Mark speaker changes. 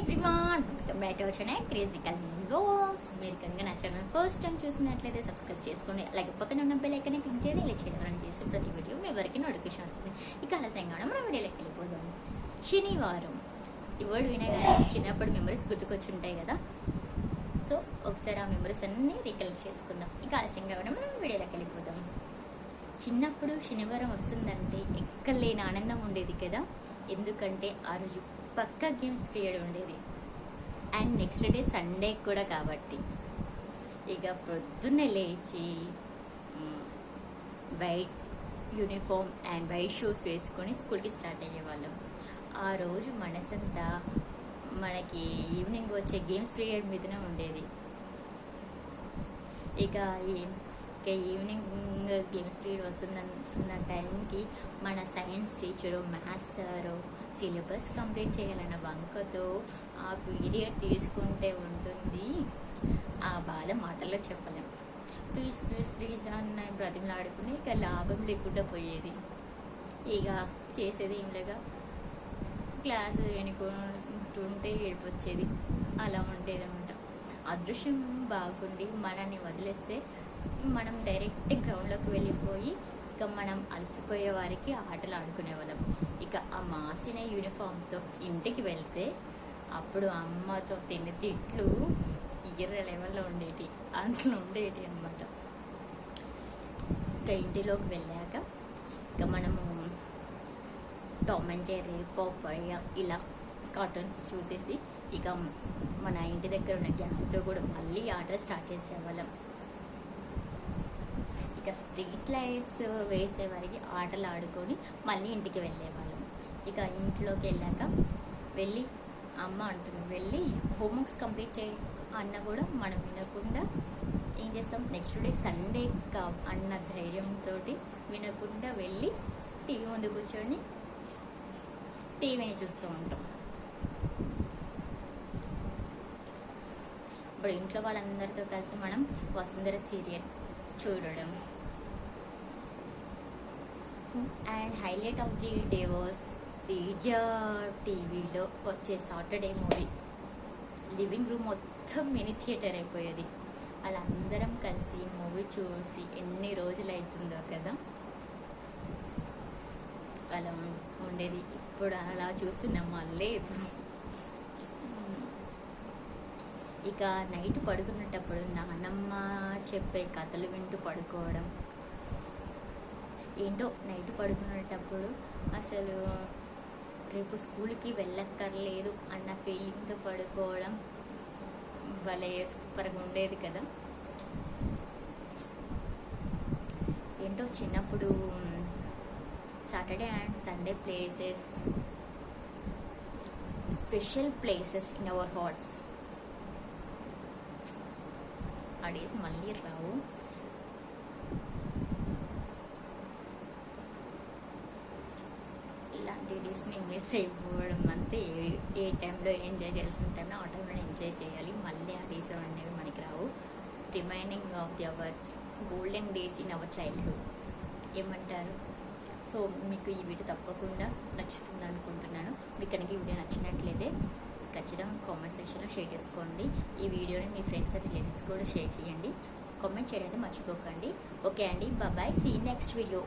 Speaker 1: Everyone, welcome back to our channel క్రేజికల్ vlogs. మీరు కనుక నా ఛానల్ ఫస్ట్ టైం చూసినట్లయితే సబ్స్క్రైబ్ చేసుకోండి, అలాగే పక్కన ఉన్న బెల్ ఐకాన్ క్లిక్ చేయండి. ఇలా చేయడం వల్ల చేసే ప్రతి వీడియో మీ వరకు నోటిఫికేషన్ వస్తుంది. ఇక ఆలస్యంగా మనం వీడియోలోకి వెళ్ళిపోదాం. శనివారం ఈ వర్డ్ వినగానే చిన్నప్పుడు మెమరీస్ గుర్తుకొచ్చి ఉంటాయి కదా. సో ఒకసారి ఆ మెమరీస్ అన్నీ రీకలెక్ట్ చేసుకుందాం. ఇక ఆలస్యంగా మనం వీడియోలోకి వెళ్ళిపోదాం. చిన్నప్పుడు శనివారం వస్తుందంటే ఎక్కలేని ఆనందం ఉండేది కదా. ఎందుకంటే ఆ రోజు పక్కా గేమ్స్ పీరియడ్ ఉండేది, అండ్ నెక్స్ట్ డే సండే కూడా. కాబట్టి ఇక పొద్దున్నే లేచి white uniform and white shoes వేసుకొని స్కూల్కి స్టార్ట్ అయ్యేవాళ్ళం. ఆ రోజు మనసంతా మనకి ఈవినింగ్ వచ్చే గేమ్స్ పీరియడ్ మీదనే ఉండేది. ఇక ఈవినింగ్ గేమ్స్ పీరియడ్ వస్తుందన్న టైంకి మన science teacher, maths sir syllabus complete చేయాలన్న వంకతో ఆ పీరియడ్ తీసుకుంటే ఉంటుంది. ఆ బాధ మాటల్లో చెప్పలేం. ప్లీజ్ ప్లీజ్ ప్లీజ్ అన్న బ్రతిమలాడుకుని ఇక లాభం లేకుండా పోయేది. ఇక చేసేది ఏం లేక క్లాస్ వినుకుంటుంటే ఏడిపొచ్చేది. అలా ఉండేది అనమాట. అదృశ్యం బాగుండి మనల్ని వదిలేస్తే మనం డైరెక్ట్ గ్రౌండ్లోకి వెళ్ళిపోయి ఇక మనం అలసిపోయే వారికి ఆటలు ఆడుకునేవాళ్ళం. ఇక ఆ మాసిన యూనిఫామ్తో ఇంటికి వెళ్తే అప్పుడు అమ్మతో తిని తిట్లు ఇయర్ లెవెల్లో ఉండేటి, అంట్లో ఉండేటి అనమాట. ఇక ఇంటిలోకి వెళ్ళాక ఇక మనము టామ్ అండ్ జెర్రీ, పాపాయ్ ఇలా కార్టూన్స్ చూసేసి ఇక మన ఇంటి దగ్గర ఉన్న గ్యాంగ్తో కూడా మళ్ళీ ఆటలు స్టార్ట్ చేసేవాళ్ళం. ఇక స్ట్రీట్ లైట్స్ వేసేవారికి ఆటలు ఆడుకొని మళ్ళీ ఇంటికి వెళ్ళేవాళ్ళం. ఇక ఇంట్లోకి వెళ్ళాక వెళ్ళి అమ్మ అంటుంది వెళ్ళి హోంవర్క్స్ కంప్లీట్ చేయి అన్న కూడా మనం వినకుండా ఏం చేస్తాం, నెక్స్ట్ డే సండే అన్న ధైర్యంతో వినకుండా వెళ్ళి టీవీ ముందు కూర్చొని టీవీని చూస్తూ ఉంటాం. ఇప్పుడు ఇంట్లో వాళ్ళందరితో కలిసి మనం వసుంధర సీరియల్ చూడడం. And highlight of the day was Teja టీవీలో వచ్చే సాటర్డే మూవీ. లివింగ్ రూమ్ మొత్తం మినీ థియేటర్ అయిపోయేది. అలా అందరం కలిసి మూవీ చూసి ఎన్ని రోజులు అవుతుందో కదా. అలా ఉండేది. ఇప్పుడు అలా చూస్తున్నాం మళ్ళీ ఇప్పుడు. ఇక నైట్ పడుకునేటప్పుడు నాన్నమ్మ చెప్పే కథలు వింటూ పడుకోవడం. ఏంటో నైట్ పడుకునేటప్పుడు అసలు రేపు స్కూల్కి వెళ్ళక్కర్లేదు అన్న ఫీలింగ్తో పడుకోవడం భలే సూపర్గా ఉండేది కదా. ఏంటో చిన్నప్పుడు Saturday and Sunday places, special places in our hearts. ఆ డేస్ మళ్ళీ రావు. ఇలాంటి డేస్ని మిస్ అయిపోవడం అంతే. ఏ టైంలో ఎంజాయ్ చేయాల్సిన టైంలో ఆ టైంలో ఎంజాయ్ చేయాలి. మళ్ళీ ఆ డేస్ అనేవి మనకి రావు. Remaining of the our golden days in our childhood ఏమంటారు. సో మీకు ఈ వీడియో తప్పకుండా నచ్చుతుంది అనుకుంటున్నాను. మీకు కనుక ఈ వీడియో నచ్చినట్లయితే ఖచ్చితంగా కామెంట్ సెక్షన్లో షేర్ చేసుకోండి. ఈ వీడియోని మీ ఫ్రెండ్స్ అండ్ రిలేటివ్స్ కూడా షేర్ చేయండి. కామెంట్ చేయడం మర్చిపోకండి. ఓకే అండి, బాయ్. See next video.